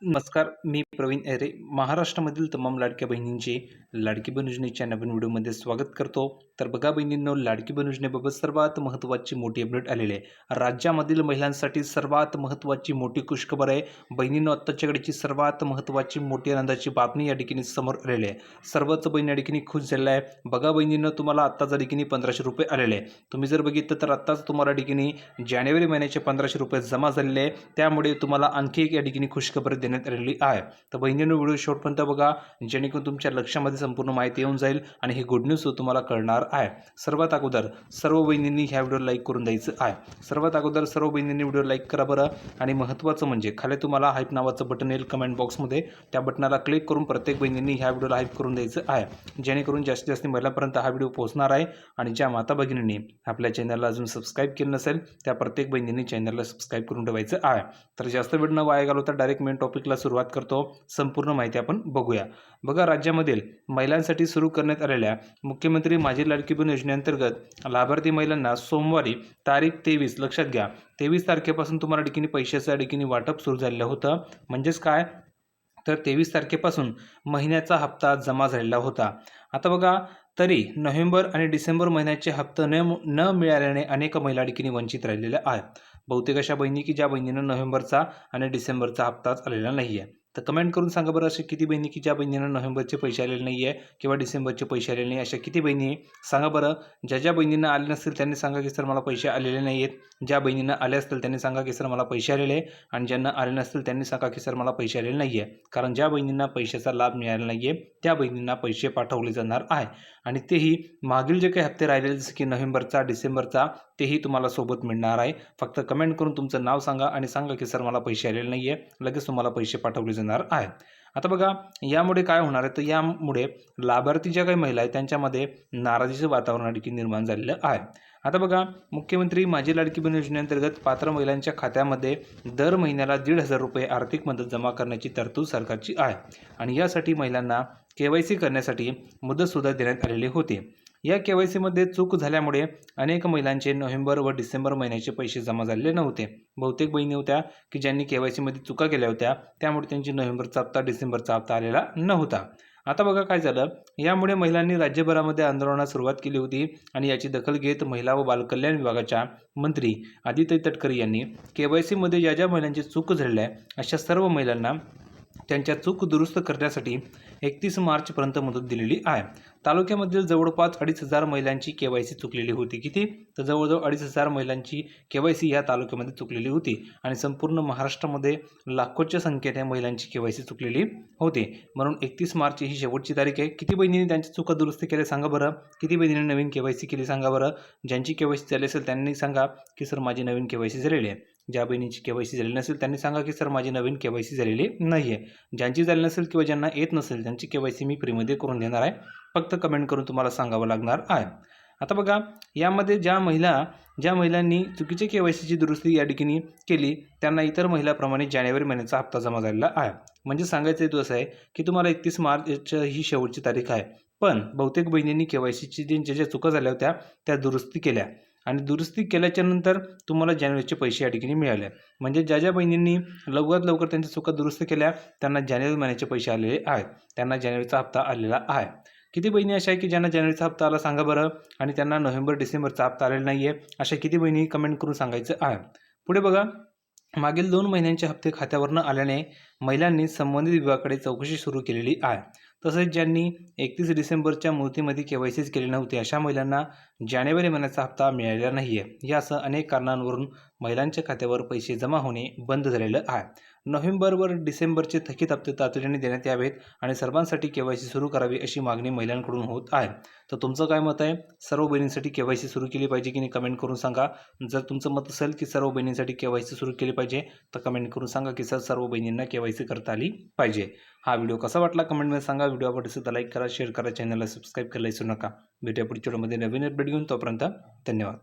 नमस्कार, मी प्रवीण एरे. महाराष्ट्रामधील तमाम लाडक्या बहिणींचे लाडकी बहीण योजनेच्या नवीन व्हिडिओमध्ये स्वागत करतो. तर बघा बहिणींनो, लाडकी बहीण योजनेबाबत सर्वात महत्त्वाची मोठी अपडेट आलेली आहे. राज्यामधील महिलांसाठी सर्वात महत्त्वाची मोठी खुशखबर आहे. बहिणींनो, आत्ताच्या घडीची सर्वात महत्त्वाची मोठी आनंदाची बातमी या ठिकाणी समोर आलेली आहे. सर्वच बहिणी या ठिकाणी खुश झालेल्या आहे. बघा बहिणींनो, तुम्हाला आत्ताच या ठिकाणी ₹1500 आलेले आहे. तुम्ही जर बघितलं तर आत्ताच तुम्हाला या ठिकाणी जानेवारी महिन्याचे ₹1500 जमा झालेले आहे. त्यामुळे तुम्हाला आणखी एक या ठिकाणी खुशखबर देण्यात आलेली आहे. तर बहिणींनो, व्हिडिओ शेवटपर्यंत बघा, जेणेकरून तुमच्या लक्षामध्ये संपूर्ण माहिती येऊन जाईल आणि ही गुड न्यूज तुम्हाला कळणार आहे. सर्वात अगोदर सर्व बहिणींनी ह्या व्हिडिओ लाईक करून द्यायचं आहे. सर्वात अगोदर सर्व बहिणींनी व्हिडिओ लाईक करा बरं. आणि महत्त्वाचं म्हणजे खाली तुम्हाला हाईप नावाचं बटन येईल कमेंट बॉक्समध्ये, त्या बटनाला क्लिक करून प्रत्येक बहिणींनी ह्या व्हिडिओला हाईप करून द्यायचं आहे, जेणेकरून जास्तीत जास्त महिलांपर्यंत हा व्हिडिओ पोहोचणार आहे. आणि ज्या माता भगिनींनी आपल्या चॅनलला अजून सबस्क्राईब केलं नसेल त्या प्रत्येक बहिणींनी चॅनलला सबस्क्राईब करून ठेवायचं आहे. तर जास्त वेळ न वाया घालवता डायरेक्ट मेन टॉपिकला सुरुवात करतो. संपूर्ण माहिती आपण बघूया. बघा, राज्यामधील महिलांसाठी सुरू करण्यात आलेल्या मुख्यमंत्री माझी लाडकी बहीण योजनेअंतर्गत लाभार्थी महिलांना सोमवारी तारीख 23, लक्षात घ्या, 23 तारखेपासून तुम्हाला ठिकाणी पैशाचं ठिकाणी वाटप सुरू झालेलं होतं. म्हणजेच काय, तर 23 तारखेपासून महिन्याचा हप्ता जमा झालेला होता. आता बघा, तरी नोव्हेंबर आणि डिसेंबर महिन्याचे हप्ते न मिळाल्याने अनेक महिला ठिकाणी वंचित राहिलेल्या आहेत. बहुतेक अशा बहिणी की ज्या बहिणींना नोव्हेंबरचा आणि डिसेंबरचा हप्ताच आलेला नाही आहे. तर कमेंट करून सांगा बरं, असे किती बहिणी की ज्या बहिणींना नोव्हेंबरचे पैसे आलेले नाही आहे किंवा डिसेंबरचे पैसे आलेले नाही, अशा किती बहिणी सांगा बरं. ज्या बहिणींना आले नसतील त्यांनी सांगा की सर मला पैसे आलेले नाही आहेत. ज्या बहिणींना आले असतील त्यांनी सांगा की सर मला पैसे आलेले आहे. आणि ज्यांना आले नसतील त्यांनी सांगा की सर मला पैसे आलेले नाही आहे. कारण ज्या बहिणींना पैशाचा लाभ मिळाला नाही आहे त्या बहिणींना पैसे पाठवले जाणार आहे. आणि तेही मागील जे काही हप्ते राहिलेले जसे की नोव्हेंबरचा, डिसेंबरचा, तेही तुम्हाला सोबत मिळणार आहे. फक्त कमेंट करून तुमचं नाव सांगा आणि सांगा की सर मला पैसे आलेले नाही आहे, लगेच तुम्हाला पैसे पाठवले जाणार आहेत. आता बघा, यामुळे काय होणार आहे, तर यामुळे लाभार्थी ज्या काही महिला आहेत त्यांच्यामध्ये नाराजीचं वातावरण देखील निर्माण झालेलं आहे. आता बघा, मुख्यमंत्री माझी लाडकी बहीण योजनेअंतर्गत पात्र महिलांच्या खात्यामध्ये दर महिन्याला ₹1,500 आर्थिक मदत जमा करण्याची तरतूद सरकारची आहे. आणि यासाठी महिलांना KYC करण्यासाठी मुदतसुद्धा देण्यात आलेली होती. या KYCमध्ये चूक झाल्यामुळे अनेक महिलांचे नोव्हेंबर व डिसेंबर महिन्याचे पैसे जमा झालेले नव्हते. बहुतेक बहिणी होत्या की ज्यांनी KYCमध्ये चुका केल्या होत्या, त्यामुळे त्यांची नोव्हेंबरचा हप्ता, डिसेंबरचा हप्ता आलेला नव्हता. आता बघा काय झालं, यामुळे महिलांनी राज्यभरामध्ये आंदोलनास सुरुवात केली होती. आणि याची दखल घेत महिला व बालकल्याण विभागाच्या मंत्री आदिती तटकरे यांनी KYCमध्ये ज्या महिलांची चूक झालेली आहे अशा सर्व महिलांना त्यांच्या चूक दुरुस्त करण्यासाठी 31 मार्चपर्यंत मुदत दिलेली आहे. तालुक्यामधील जवळपास 2,500 महिलांची KYC चुकलेली होती. किती, तर जवळजवळ 2,500 महिलांची KYC या तालुक्यामध्ये चुकलेली होती. आणि संपूर्ण महाराष्ट्रामध्ये लाखोच्या संख्येने महिलांची KYC चुकलेली होती. म्हणून 31 मार्च ही शेवटची तारीख आहे. किती बहिणींनी त्यांच्या चुका दुरुस्त केल्या सांगा बरं. किती बहिणींनी नवीन KYC केली सांगा बरं. ज्यांची KYC झाली असेल त्यांनी सांगा की सर माझी नवीन KYC झालेली आहे. ज्या बहिणीची KYC झालेली नसेल त्यांनी सांगा की सर माझी नवीन KYC झालेली नाही आहे. ज्यांची झाली नसेल किंवा ज्यांना येत नसेल त्यांची KYC मी फ्रीमध्ये करून देणार आहे. फक्त कमेंट करून तुम्हाला सांगावं लागणार आहे. आता बघा, यामध्ये ज्या महिलांनी चुकीच्या KYCची दुरुस्ती या ठिकाणी केली त्यांना इतर महिलांप्रमाणे जानेवारी महिन्याचा हप्ता जमा झालेला आहे. म्हणजे सांगायचं हेतू असं आहे की तुम्हाला 31 मार्च ही शेवटची तारीख आहे. पण बहुतेक बहिणींनी KYCची ज्या चुका झाल्या होत्या त्या दुरुस्ती केल्या. आणि दुरुस्ती केल्याच्या नंतर तुम्हाला जानेवारीचे पैसे या ठिकाणी मिळाले. म्हणजे ज्या बहिणींनी लवकरात लवकर त्यांच्या चुका दुरुस्त केल्या त्यांना जानेवारी महिन्याचे पैसे आलेले आहेत. त्यांना जानेवारीचा हप्ता आलेला आहे. किती बहिणी अशा आहे की ज्यांना जानेवारीचा हप्ता आला सांगा बरं. आणि त्यांना नोव्हेंबर डिसेंबरचा हप्ता आलेला नाही आहे, अशा किती बहिणी कमेंट करून सांगायचं आहे. पुढे बघा, मागील 2 महिन्यांचे हप्ते खात्यावरनं आल्याने महिलांनी संबंधित विभागाकडे चौकशी सुरू केलेली आहे. तसेच ज्यांनी 31 डिसेंबरच्या मुदतीमध्ये KYCच केली नव्हती अशा महिलांना जानेवारी महिन्याचा हप्ता मिळालेला नाही आहे. यासह अनेक कारणांवरून महिलांच्या खात्यावर पैसे जमा होणे बंद झालेलं आहे. नोव्हेंबर व डिसेंबरचे थकीत हप्ते तातडीने देण्यात यावेत आणि सर्वांसाठी KYC सुरू करावी अशी मागणी महिलांकडून होत आहे. तर तुमचं काय मत आहे, सर्व बहिणींसाठी KYC सुरू केली पाहिजे की नाही कमेंट करून सांगा. जर तुमचं मत असेल की सर्व बहिणींसाठी KYC सुरू केली पाहिजे तर कमेंट करून सांगा की सर सर्व बहिणींना KYC करता आली पाहिजे. हा व्हिडिओ कसा वाटला कमेंटमध्ये सांगा. व्हिडिओ आवडला असेल तर लाईक करा, शेअर करा, चॅनलला सबस्क्राईब करायला विसरू नका. भेटूया पुढच्या व्हिडिओमध्ये नवीन अपडेट घेऊन. तोपर्यंत धन्यवाद.